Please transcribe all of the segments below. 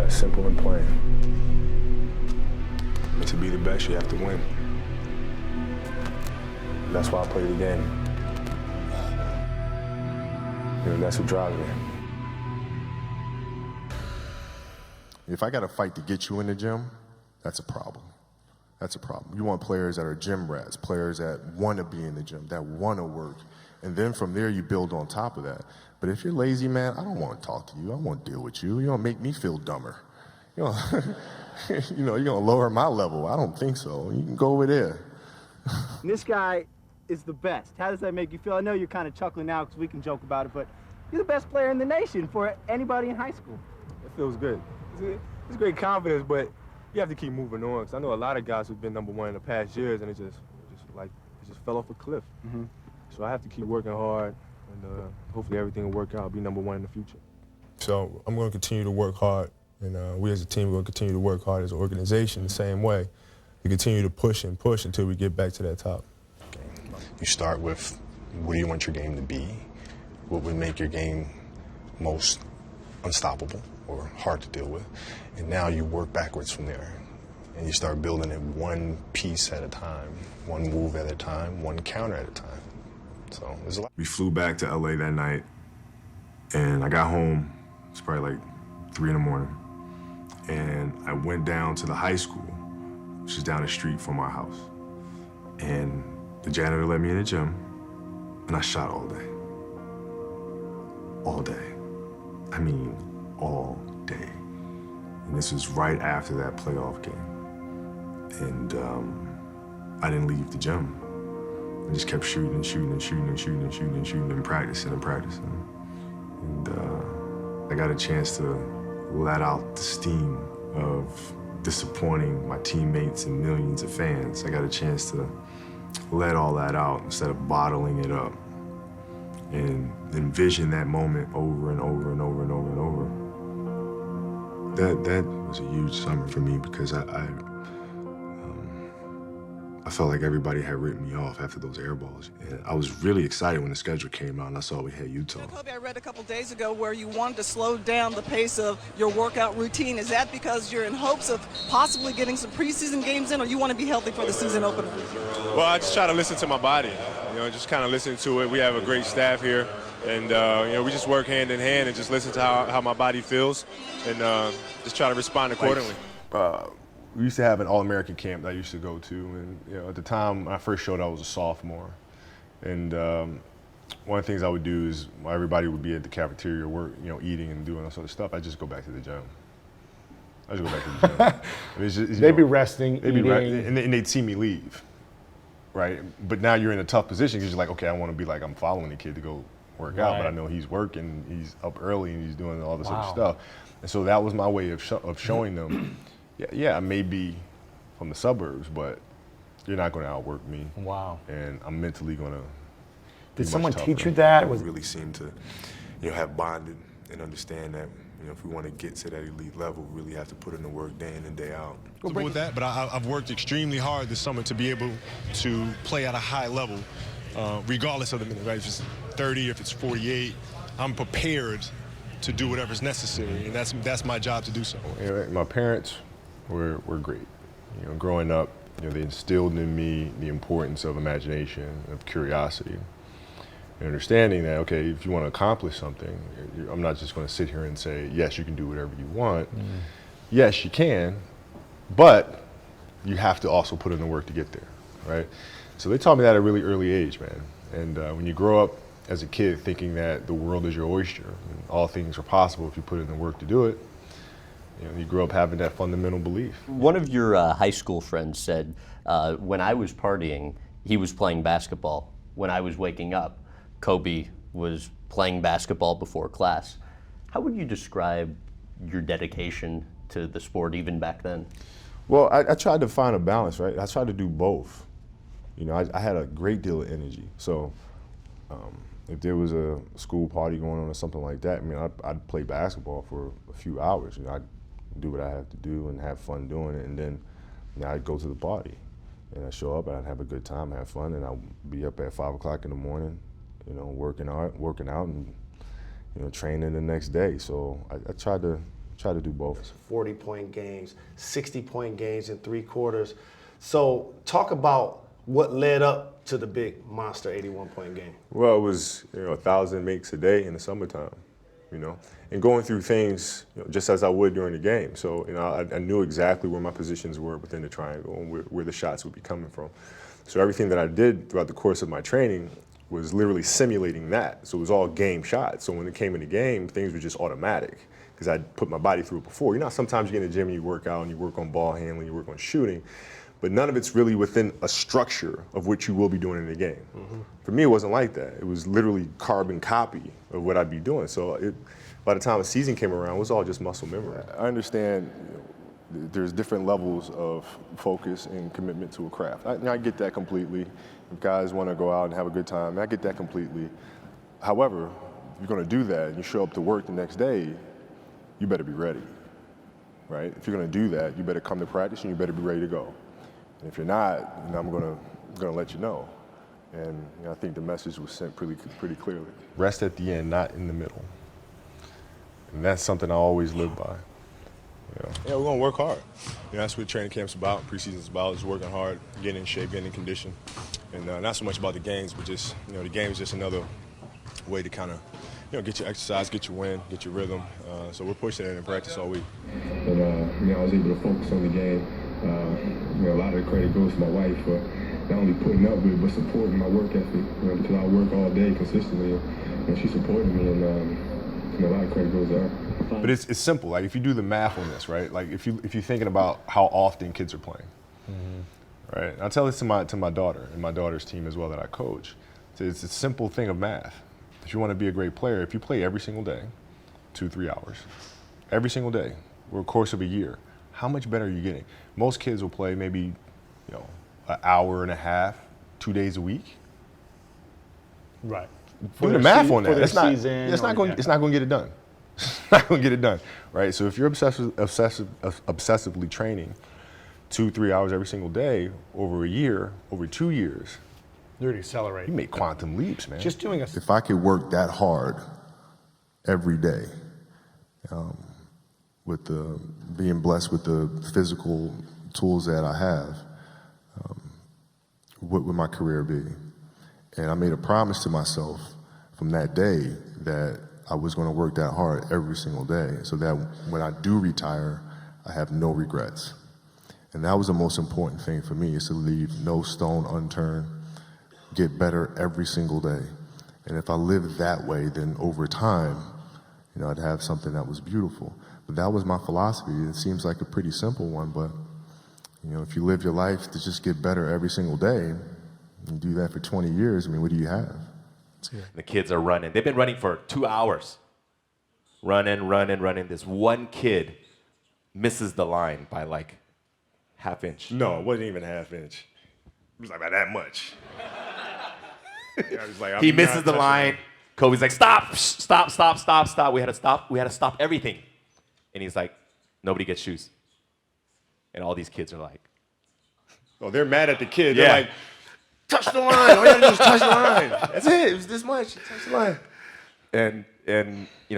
simple and plain. And to be the best, you have to win. That's why I play the game. That's what drives me. If I got to fight to get you in the gym, that's a problem. That's a problem. You want players that are gym rats, players that want to be in the gym, that want to work. And then from there, you build on top of that. But if you're lazy, man, I don't want to talk to you. I want to deal with you. You're going to make me feel dumber. You're going to lower my level. I don't think so. You can go over there. And this guy is the best. How does that make you feel? I know you're kind of chuckling now because we can joke about it, but you're the best player in the nation for anybody in high school. It feels good. It's great confidence, but you have to keep moving on. Because I know a lot of guys who've been #1 in the past years, and it just fell off a cliff. Mm-hmm. So I have to keep working hard, and hopefully everything will work out. I'll be #1 in the future. So I'm going to continue to work hard, and we as a team are going to continue to work hard as an organization the same way. We continue to push and push until we get back to that top. You start with what do you want your game to be? What would make your game most unstoppable or hard to deal with? And now you work backwards from there. And you start building it one piece at a time, one move at a time, one counter at a time. So there's a lot. We flew back to LA that night, and I got home, it's probably like 3 in the morning. And I went down to the high school, which is down the street from our house. And the janitor let me in the gym, and I shot all day. All day. I mean, all day. And this was right after that playoff game. And I didn't leave the gym. I just kept shooting and shooting and shooting and shooting and shooting and shooting and practicing and practicing. And I got a chance to let out the steam of disappointing my teammates and millions of fans. I got a chance to let all that out instead of bottling it up and envision that moment over and over and over and over and over. That was a huge summer for me because I felt like everybody had written me off after those air balls. And I was really excited when the schedule came out and I saw we had Utah. Kobe, I read a couple days ago where you wanted to slow down the pace of your workout routine. Is that because you're in hopes of possibly getting some preseason games in, or you want to be healthy for the season opener? Well, I just try to listen to my body, just kind of listen to it. We have a great staff here, and we just work hand in hand and just listen to how my body feels and just try to respond accordingly. We used to have an All-American camp that I used to go to, and at the time when I first showed up, I was a sophomore. And one of the things I would do is while everybody would be at the cafeteria, eating and doing all sort of stuff, I'd just go back to the gym. I just go back to the gym. They'd be resting, eating. And they'd see me leave, right? But now you're in a tough position because you're like, okay, I want to be like I'm following the kid to go work out, but I know he's working, he's up early, and he's doing all this other stuff. And so that was my way of showing them. Yeah, I may be from the suburbs, but you're not going to outwork me. Wow. And I'm mentally going to. Did someone teach you that? We really seem to, have bonded and understand that, if we want to get to that elite level, we really have to put in the work day in and day out. With that, but I've worked extremely hard this summer to be able to play at a high level, regardless of the minute, right? If it's 30, if it's 48, I'm prepared to do whatever's necessary, and that's my job to do so. My parents were great. Growing up, they instilled in me the importance of imagination, of curiosity, and understanding that, okay, if you want to accomplish something, I'm not just going to sit here and say, yes, you can do whatever you want. Yes, you can, but you have to also put in the work to get there, right? So they taught me that at a really early age, man. And when you grow up as a kid thinking that the world is your oyster and all things are possible if you put in the work to do it, you grow up having that fundamental belief. One of your high school friends said, when I was partying, he was playing basketball. When I was waking up, Kobe was playing basketball before class. How would you describe your dedication to the sport even back then? Well, I tried to find a balance, right? I tried to do both. I had a great deal of energy. So if there was a school party going on or something like that, I'd play basketball for a few hours. I'd do what I have to do and have fun doing it, and then I'd go to the party. And I'd show up and I'd have a good time, have fun, and I'd be up at 5 o'clock in the morning, working out and, training the next day. So I tried to Try to do both. 40-point games, 60-point games in 3 quarters. So talk about what led up to the big monster 81-point game. Well, it was 1,000 makes a day in the summertime, and going through things just as I would during the game. So I knew exactly where my positions were within the triangle and where the shots would be coming from. So everything that I did throughout the course of my training was literally simulating that. So it was all game shots. So when it came in the game, things were just automatic because I'd put my body through it before. Sometimes you get in the gym and you work out and you work on ball handling, you work on shooting, but none of it's really within a structure of what you will be doing in the game. Mm-hmm. For me, it wasn't like that. It was literally carbon copy of what I'd be doing. So by the time a season came around, it was all just muscle memory. I understand there's different levels of focus and commitment to a craft. I get that completely. If guys want to go out and have a good time, I get that completely. However, if you're going to do that and you show up to work the next day, you better be ready, right? If you're going to do that, you better come to practice and you better be ready to go. And if you're not, I'm going to let you know. And I think the message was sent pretty clearly. Rest at the end, not in the middle. And that's something I always live by. Yeah, we're going to work hard. That's what training camp's about, preseason's about, is working hard, getting in shape, getting in condition. And not so much about the games, but just, the game is just another way to kind of, get your exercise, get your win, get your rhythm. So we're pushing it in practice all week. And, I was able to focus on the game. A lot of the credit goes to my wife for not only putting up with it, but supporting my work ethic, because I work all day consistently, and she supported me, and a lot of credit goes to her. But it's simple. Like if you do the math on this, right? Like if you're thinking about how often kids are playing, right? And I tell this to my daughter and my daughter's team as well that I coach. It's a simple thing of math. If you want to be a great player, if you play every single day, 2-3 hours, every single day, over the course of a year, how much better are you getting? Most kids will play maybe, an hour and a half, 2 days a week. Right. Do the math on that. It's not going to get it done. It's not going to get it done, right? So if you're obsessively training 2-3 hours every single day over a year, over 2 years, you're going to accelerate. You make quantum leaps, man. Just doing If I could work that hard every day, with being blessed with the physical tools that I have, what would my career be? And I made a promise to myself from that day that I was going to work that hard every single day so that when I do retire, I have no regrets. And that was the most important thing for me, is to leave no stone unturned, get better every single day. And if I lived that way, then over time, I'd have something that was beautiful. But that was my philosophy. It seems like a pretty simple one, but if you live your life to just get better every single day, and do that for 20 years, what do you have? The kids are running. They've been running for 2 hours. Running. This one kid misses the line by like half inch. No, it wasn't even a half inch. It was like by that much. He misses the line. Kobe's like, stop. We had to stop everything. And he's like, nobody gets shoes. And all these kids are like, oh, they're mad at the kid. Yeah. They're like, touch the line. All you gotta do is touch the line. That's it. It was this much. Touch the line. And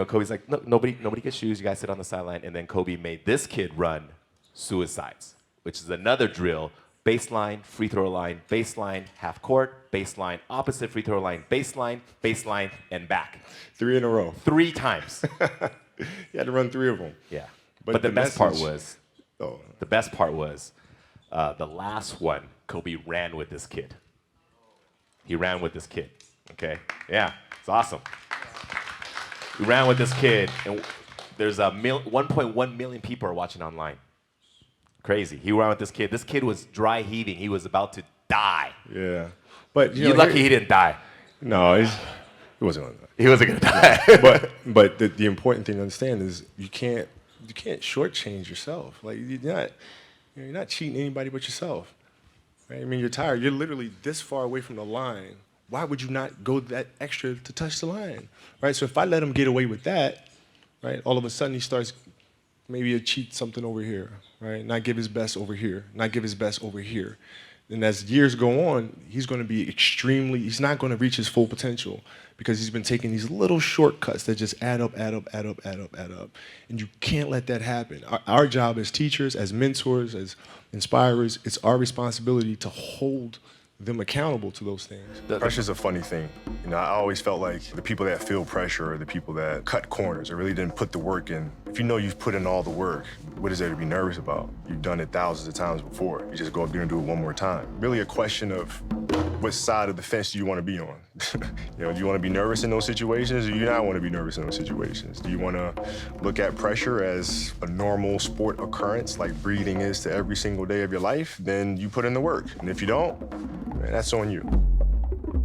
Kobe's like, no, nobody gets shoes. You guys sit on the sideline. And then Kobe made this kid run suicides, which is another drill. Baseline, free throw line, baseline, half court, baseline, opposite free throw line, baseline, and back. 3 in a row. 3 times. You had to run 3 of them. Yeah. But the best part was, the last one, Kobe ran with this kid. He ran with this kid, okay? Yeah, it's awesome. He ran with this kid, and there's 1.1 million people are watching online. Crazy. He ran with this kid. This kid was dry heaving. He was about to die. Yeah. But you're lucky he didn't die. No, he wasn't going to die. He wasn't going to die. but the important thing to understand is you can't shortchange yourself. Like you're not cheating anybody but yourself. Right? You're tired. You're literally this far away from the line. Why would you not go that extra to touch the line? Right? So if I let him get away with that, right, all of a sudden he starts maybe a cheat something over here, right? Not give his best over here, not give his best over here. And as years go on, he's not going to reach his full potential because he's been taking these little shortcuts that just add up. And you can't let that happen. Our job as teachers, as mentors, as inspirers, it's our responsibility to hold them accountable to those things. Pressure's a funny thing. You know, I always felt like the people that feel pressure are the people that cut corners or really didn't put the work in. If you know you've put in all the work, what is there to be nervous about? You've done it thousands of times before. You just go up there and do it one more time. Really a question of what side of the fence do you want to be on? You know, do you want to be nervous in those situations or do you not want to be nervous in those situations? Do you want to look at pressure as a normal sport occurrence like breathing is to every single day of your life? Then you put in the work. And if you don't, man, that's on you.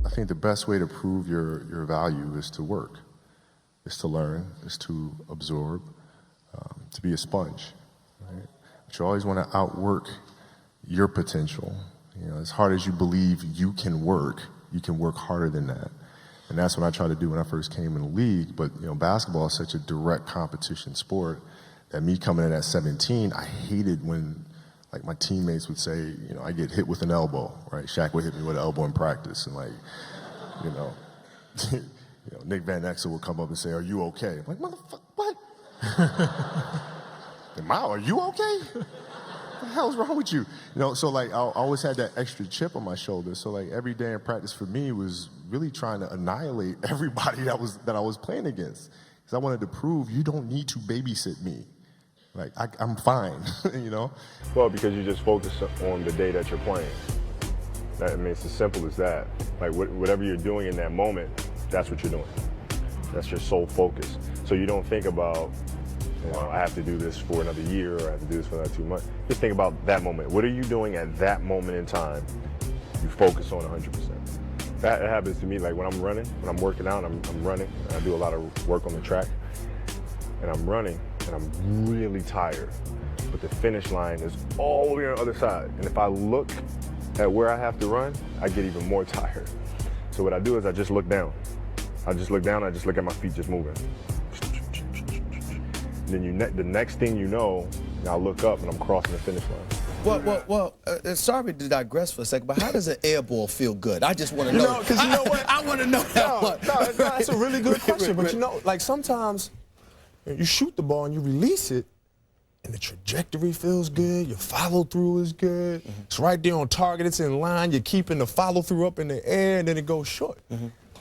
I think the best way to prove your value is to work, is to learn, is to absorb, to be a sponge. Right? But you always want to outwork your potential. You know, as hard as you believe you can work harder than that. And that's what I tried to do when I first came in the league. But, you know, basketball is such a direct competition sport that me coming in at 17, I hated when, like, my teammates would say, you know, I get hit with an elbow, right? Shaq would hit me with an elbow in practice. And, like, you know, Nick Van Exel would come up and say, are you okay? I'm like, motherfucker, what? Are you okay? What the hell's wrong with you? You know, so like I always had that extra chip on my shoulder. So like every day in practice for me was really trying to annihilate everybody that I was playing against. Because I wanted to prove you don't need to babysit me. Like I'm fine, you know? Well, because you just focus on the day that you're playing. I mean, it's as simple as that. Like whatever you're doing in that moment, that's what you're doing. That's your sole focus. So you don't think about, you know, I have to do this for another year or I have to do this for another 2 months. Just think about that moment. What are you doing at that moment in time? You focus on 100%. That happens to me like when I'm running, when I'm working out, I'm running. And I do a lot of work on the track. And I'm running and I'm really tired. But the finish line is all the way on the other side. And if I look at where I have to run, I get even more tired. So what I do is I just look down. I just look down, I just look at my feet just moving. Then the next thing you know, I'll look up and I'm crossing the finish line. Well, sorry to digress for a second, but how does an air ball feel good? I just want to know. You know, because you know what? I want to know that one. No, that's a really good question. But you know, like sometimes you shoot the ball and you release it, and the trajectory feels good, your follow through is good. It's right there on target, it's in line, you're keeping the follow through up in the air, and then it goes short.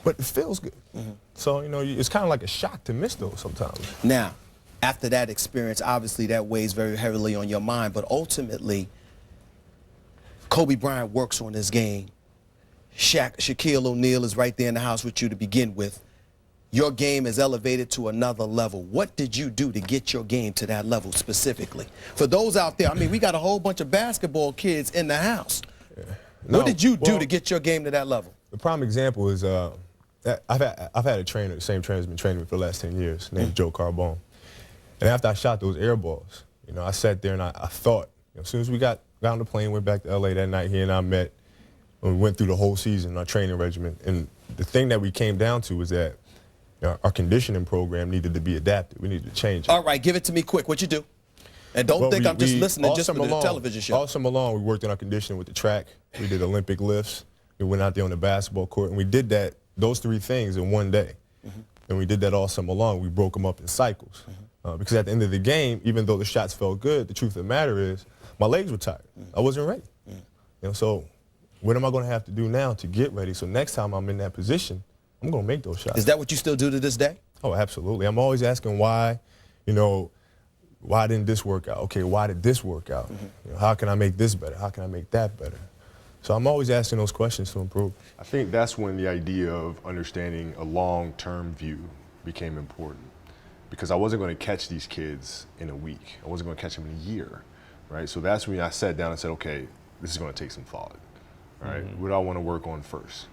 But it feels good. So, you know, it's kind of like a shock to miss those sometimes. Now, after that experience, obviously that weighs very heavily on your mind, but ultimately, Kobe Bryant works on this game. Shaquille O'Neal is right there in the house with you to begin with. Your game is elevated to another level. What did you do to get your game to that level specifically? For those out there, I mean, we got a whole bunch of basketball kids in the house. Yeah. What did you do to get your game to that level? The prime example is I've had a trainer, the same trainer who's been training me for the last 10 years, named Joe Carbone. And after I shot those air balls, you know, I sat there and I thought, you know, as soon as we got on the plane, went back to LA that night, he and I met, and we went through the whole season, our training regimen. And the thing that we came down to was that, you know, our conditioning program needed to be adapted. We needed to change it. All right, give it to me quick. What you do? And don't think I'm just listening just for the television show. All summer long, we worked on our conditioning with the track. We did Olympic lifts. We went out there on the basketball court, and we did those three things in one day. And we did that all summer long. We broke them up in cycles. Because at the end of the game, even though the shots felt good, the truth of the matter is my legs were tired. I wasn't ready. You know, so what am I going to have to do now to get ready? So next time I'm in that position, I'm going to make those shots. Is that what you still do to this day? Oh, absolutely. I'm always asking why, you know, why didn't this work out? Okay, why did this work out? You know, how can I make this better? How can I make that better? So I'm always asking those questions to improve. I think that's when the idea of understanding a long-term view became important. Because I wasn't going to catch these kids in a week. I wasn't going to catch them in a year, right? So that's when I sat down and said, okay, this is going to take some thought, right? What do I want to work on first?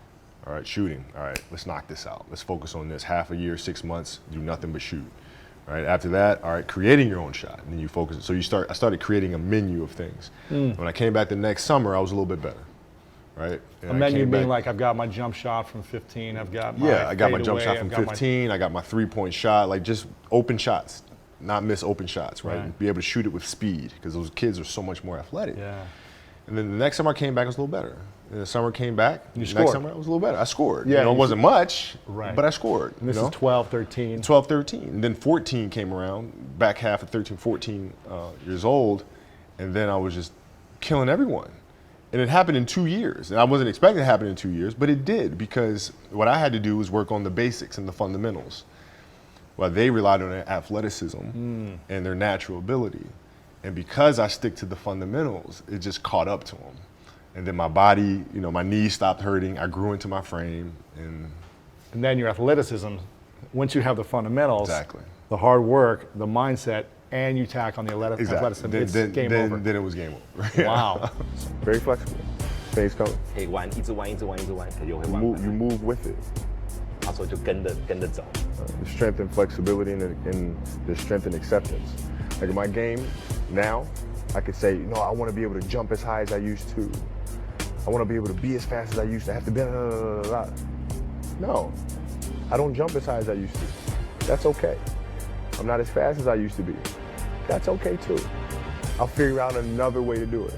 All right, shooting. All right, let's knock this out. Let's focus on this. Half a year, 6 months, do nothing but shoot. All right, after that, all right, creating your own shot. And then you focus. So I started creating a menu of things. When I came back the next summer, I was a little bit better. Right? And a menu being like, I've got my jump shot from 15, I've got my I got my jump shot from 15, I got my three-point shot, like just open shots, not miss open shots, right? And be able to shoot it with speed, because those kids are so much more athletic. And then the next summer I came back, I was a little better. And the summer came back, You next scored. summer I was a little better. I scored. Yeah, You know, it you wasn't much, Right. but I scored. And this you know? is 12, 13. 12, 13. And then 14 came around, back half of 13, 14 years old, and then I was just killing everyone. And it happened in 2 years. And I wasn't expecting it to happen in 2 years, but it did, because what I had to do was work on the basics and the fundamentals. Well, they relied on their athleticism and their natural ability. And because I stick to the fundamentals, it just caught up to them. And then my body, you know, my knees stopped hurting. I grew into my frame. And then your athleticism, once you have the fundamentals, exactly, the hard work, the mindset, and you tack on the athleticism, it's game over. Then it was game over. Wow. Very flexible. Things come. 可以玩，一直玩，一直玩，一直玩，可就会 You 玩。 move, you move with it. 他说就跟着走。 The strength and flexibility and the strength and acceptance. Like in my game now, I could say, no, I want to be able to jump as high as I used to. I want to be able to be as fast as I used to. I have to be. No, I don't jump as high as I used to. That's okay. I'm not as fast as I used to be. That's okay too. I'll figure out another way to do it.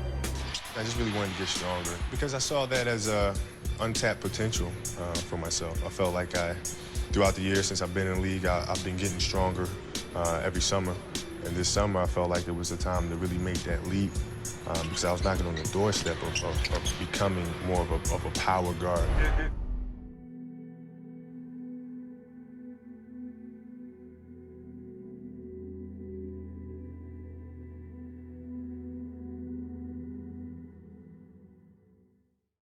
I just really wanted to get stronger because I saw that as untapped potential for myself. I felt like throughout the years since I've been in the league, I've been getting stronger every summer. And this summer, I felt like it was the time to really make that leap because I was knocking on the doorstep of becoming more of a power guard.